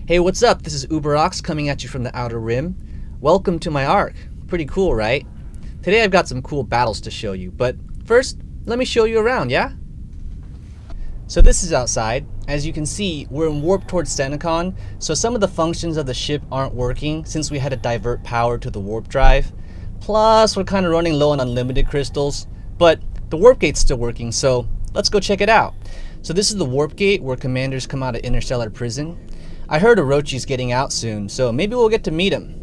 Hey, what's up? This is Uberox coming at you from the Outer Rim. Welcome to my arc. Pretty cool, right? Today I've got some cool battles to show you, but first, let me show you around, yeah? So this is outside. As you can see, we're in warp towards Senecon, so some of the functions of the ship aren't working since we had to divert power to the warp drive. Plus, we're kind of running low on unlimited crystals, but the warp gate's still working, so let's go check it out. So this is the warp gate where commanders come out of interstellar prison. I heard Orochi's getting out soon, so maybe we'll get to meet him.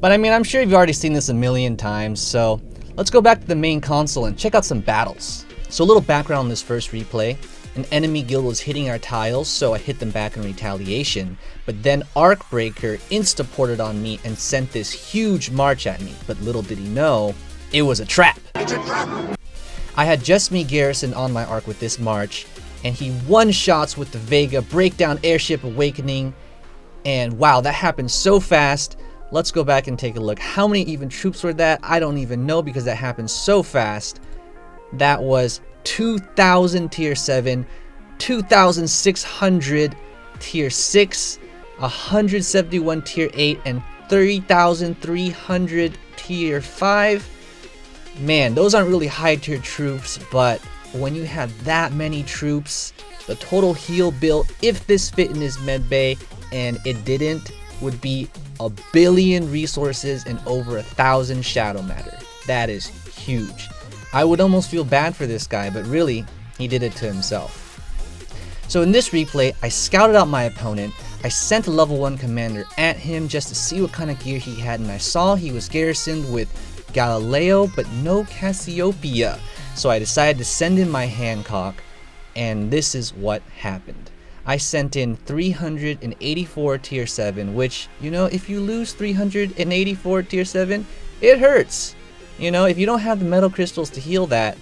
But I mean, I'm sure you've already seen this a million times, so let's go back to the main console and check out some battles. So a little background on this first replay. An enemy guild was hitting our tiles, so I hit them back in retaliation. But then Arcbreaker insta-ported on me and sent this huge march at me. But little did he know, it was a trap. It's a trap! I had just me Garrison on my arc with this march, and he one-shots with the Vega Breakdown Airship Awakening. And wow, that happened so fast. Let's go back and take a look. How many even troops were that? I don't even know because that happened so fast. That was 2,000 tier 7, 2,600 tier 6, 171 tier 8, and 3,300 tier 5. Man, those aren't really high tier troops, but when you have that many troops, the total heal bill, if this fit in his medbay, and it didn't, would be 1 billion resources and over 1,000 shadow matter. That is huge. I would almost feel bad for this guy, but really, he did it to himself. So in this replay, I scouted out my opponent. I sent a level 1 commander at him just to see what kind of gear he had, and I saw he was garrisoned with Galileo, but no Cassiopeia. So I decided to send in my Hancock, and this is what happened. I sent in 384 tier 7, which, you know, if you lose 384 tier 7, it hurts. You know, if you don't have the metal crystals to heal that,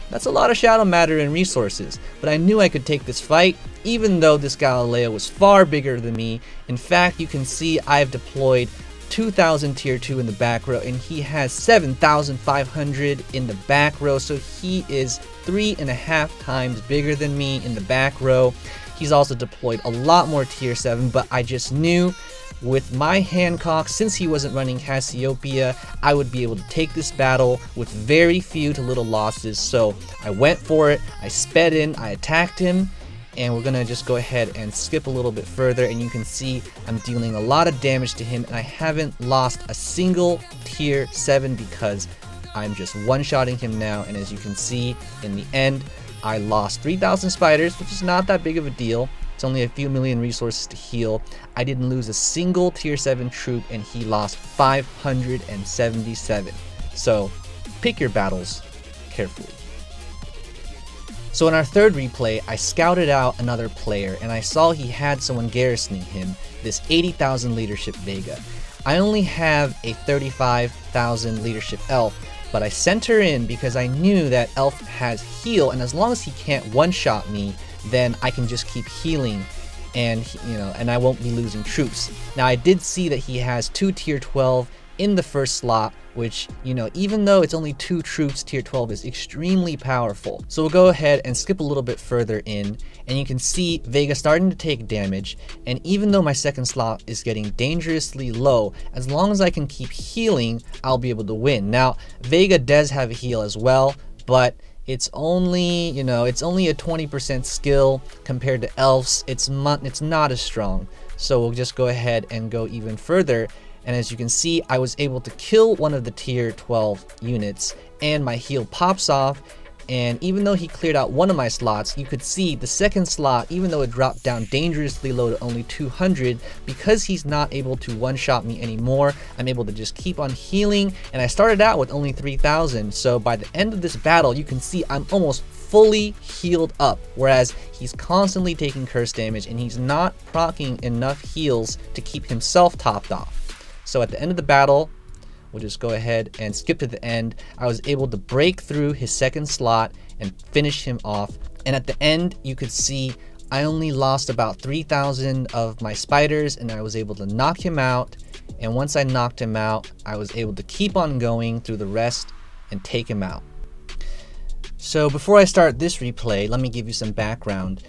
that's a lot of shadow matter and resources. But I knew I could take this fight, even though this Galileo was far bigger than me. In fact, you can see I've deployed 2,000 tier 2 in the back row, and he has 7,500 in the back row, so he is 3.5 times bigger than me in the back row. He's also deployed a lot more tier 7, but I just knew with my Hancock, since he wasn't running Cassiopeia, I would be able to take this battle with very few to little losses. So I went for it, I sped in, I attacked him, and we're gonna just go ahead and skip a little bit further, and you can see I'm dealing a lot of damage to him, and I haven't lost a single tier 7 because I'm just one-shotting him now. And as you can see, in the end, I lost 3,000 spiders, which is not that big of a deal. It's only a few million resources to heal. I didn't lose a single tier 7 troop, and he lost 577. So pick your battles carefully. So in our third replay, I scouted out another player, and I saw he had someone garrisoning him, this 80,000 leadership Vega. I only have a 35,000 leadership elf, but I sent her in because I knew that elf has heal, and as long as he can't one-shot me, then I can just keep healing, and and I won't be losing troops. Now I did see that he has 2 tier 12 in the first slot, which, even though it's only 2 troops, tier 12 is extremely powerful. So we'll go ahead and skip a little bit further in, and you can see Vega starting to take damage, and even though my second slot is getting dangerously low, as long as I can keep healing, I'll be able to win. Now, Vega does have a heal as well, but it's only, it's only a 20% skill compared to elves. It's not as strong. So we'll just go ahead and go even further. And as you can see, I was able to kill one of the tier 12 units, and my heal pops off. And even though he cleared out one of my slots, you could see the second slot, even though it dropped down dangerously low to only 200, because he's not able to one-shot me anymore, I'm able to just keep on healing. And I started out with only 3,000, so by the end of this battle, you can see I'm almost fully healed up, whereas he's constantly taking curse damage, and he's not proccing enough heals to keep himself topped off. So at the end of the battle, we'll just go ahead and skip to the end. I was able to break through his second slot and finish him off. And at the end, you could see I only lost about 3,000 of my spiders, and I was able to knock him out. And once I knocked him out, I was able to keep on going through the rest and take him out. So before I start this replay, let me give you some background.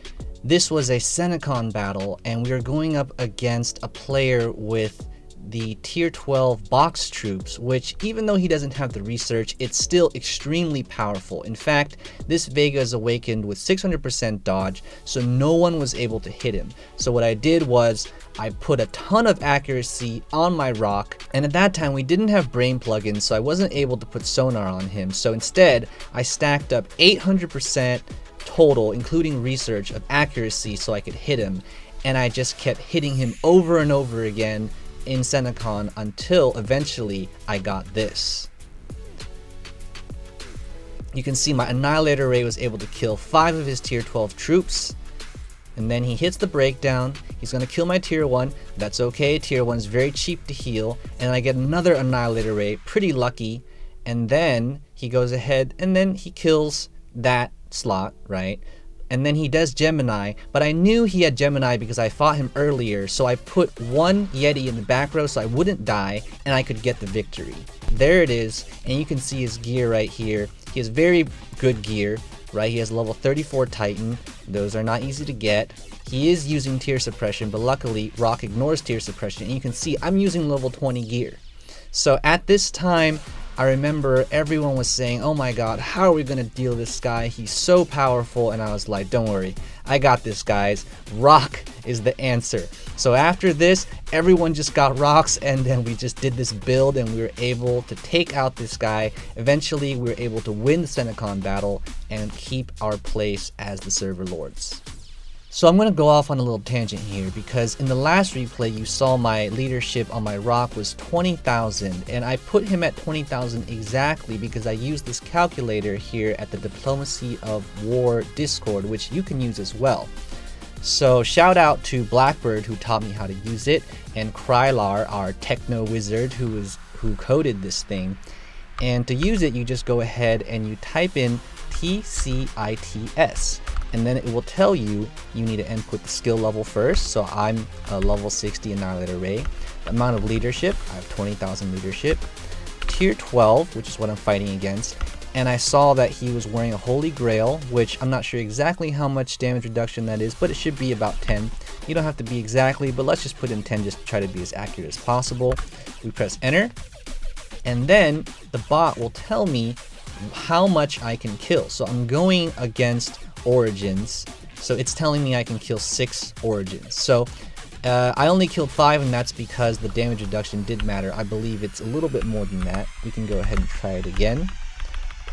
This was a Senecon battle, and we were going up against a player with the tier 12 box troops, which even though he doesn't have the research, it's still extremely powerful. In fact, this Vega is awakened with 600% dodge, so no one was able to hit him. So what I did was I put a ton of accuracy on my rock, and at that time we didn't have brain plugins, so I wasn't able to put sonar on him. So instead, I stacked up 800% total, including research, of accuracy so I could hit him, and I just kept hitting him over and over again in Senecon until eventually I got this. You can see my Annihilator Ray was able to kill 5 of his tier 12 troops, and then he hits the breakdown. He's going to kill my tier 1. That's okay, tier 1 is very cheap to heal, and I get another Annihilator Ray, pretty lucky, and then he goes ahead and then he kills that slot, right? And then he does Gemini, but I knew he had Gemini because I fought him earlier, so I put one Yeti in the back row so I wouldn't die and I could get the victory. There it is, and you can see his gear right here. He has very good gear, right? He has level 34 Titan. Those are not easy to get. He is using tier suppression, but luckily Rock ignores tier suppression, and you can see I'm using level 20 gear. So at this time, I remember everyone was saying, oh my god, how are we going to deal this guy? He's so powerful. And I was like, don't worry, I got this, guys. Rock is the answer. So after this, everyone just got rocks, and then we just did this build and we were able to take out this guy. Eventually, we were able to win the Senecon battle and keep our place as the server lords. So I'm going to go off on a little tangent here, because in the last replay you saw my leadership on my rock was 20,000, and I put him at 20,000 exactly because I used this calculator here at the Diplomacy of War Discord, which you can use as well. So shout out to Blackbird who taught me how to use it, and Krylar, our techno wizard who coded this thing. And to use it, you just go ahead and you type in TCITS, and then it will tell you need to input the skill level first. So I'm a level 60 Annihilator Ray. The amount of leadership, I have 20,000 leadership. Tier 12, which is what I'm fighting against, and I saw that he was wearing a Holy Grail, which I'm not sure exactly how much damage reduction that is, but it should be about 10. You don't have to be exactly, but let's just put in 10 just to try to be as accurate as possible. We press enter, and then the bot will tell me how much I can kill. So I'm going against Origins, so it's telling me I can kill 6 Origins. So I only killed 5, and that's because the damage reduction did matter. I believe it's a little bit more than that. We can go ahead and try it again.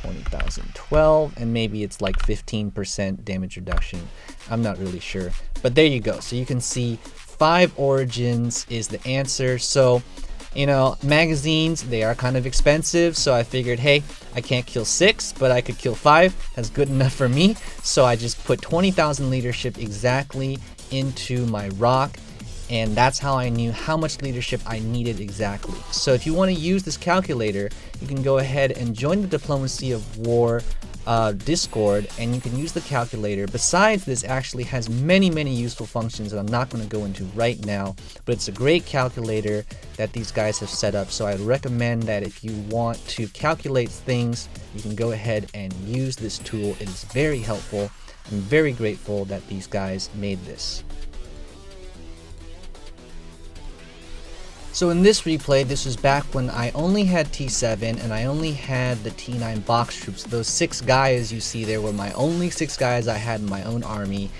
20,012, and maybe it's like 15% damage reduction. I'm not really sure, but there you go. So you can see 5 Origins is the answer. So you know, magazines, they are kind of expensive, so I figured, hey, I can't kill 6, but I could kill 5. That's good enough for me. So I just put 20,000 leadership exactly into my rock, and that's how I knew how much leadership I needed exactly. So if you want to use this calculator, you can go ahead and join the Diplomacy of War Discord, and you can use the calculator. Besides, this actually has many useful functions that I'm not going to go into right now, but it's a great calculator that these guys have set up. So I'd recommend that if you want to calculate things, you can go ahead and use this tool. It is very helpful. I'm very grateful that these guys made this. So in this replay, this was back when I only had T7 and I only had the T9 box troops. Those 6 guys you see there were my only 6 guys I had in my own army.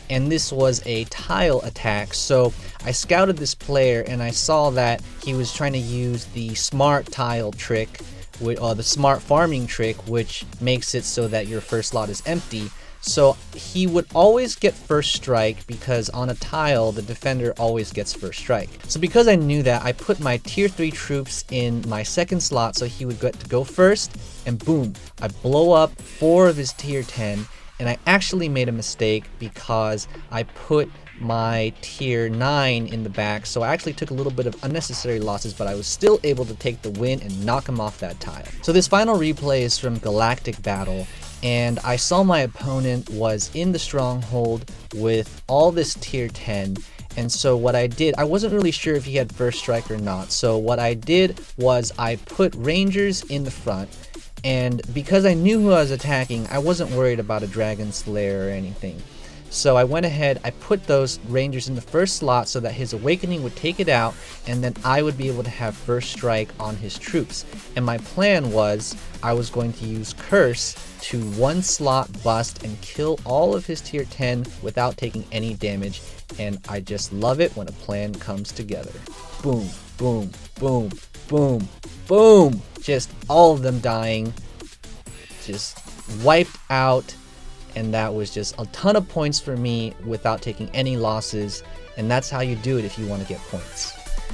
And this was a tile attack. So I scouted this player and I saw that he was trying to use the smart tile trick, the smart farming trick, which makes it so that your first slot is empty. So he would always get first strike because on a tile, the defender always gets first strike. So because I knew that, I put my tier 3 troops in my second slot so he would get to go first, and boom, I blow up 4 of his tier 10, and I actually made a mistake because I put my tier 9 in the back, so I actually took a little bit of unnecessary losses, but I was still able to take the win and knock him off that tile. So this final replay is from Galactic Battle, and I saw my opponent was in the stronghold with all this tier 10, and so what I did, I wasn't really sure if he had first strike or not, so what I did was I put rangers in the front, and because I knew who I was attacking, I wasn't worried about a dragon slayer or anything. So I went ahead, I put those Rangers in the first slot so that his Awakening would take it out, and then I would be able to have first strike on his troops. And my plan was, I was going to use Curse to one slot bust and kill all of his tier 10 without taking any damage, and I just love it when a plan comes together. Boom, boom, boom, boom, boom! Just all of them dying, just wiped out. And that was just a ton of points for me without taking any losses, and that's how you do it if you want to get points.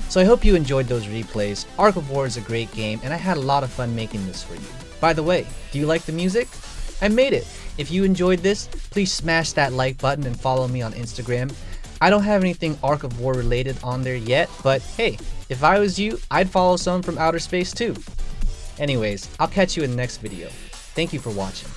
So I hope you enjoyed those replays. Ark of War is a great game, and I had a lot of fun making this for you. By the way, do you like the music? I made it. If you enjoyed this, please smash that like button and follow me on Instagram. I don't have anything Ark of War related on there yet, but hey, if I was you, I'd follow someone from outer space too. Anyways, I'll catch you in the next video. Thank you for watching.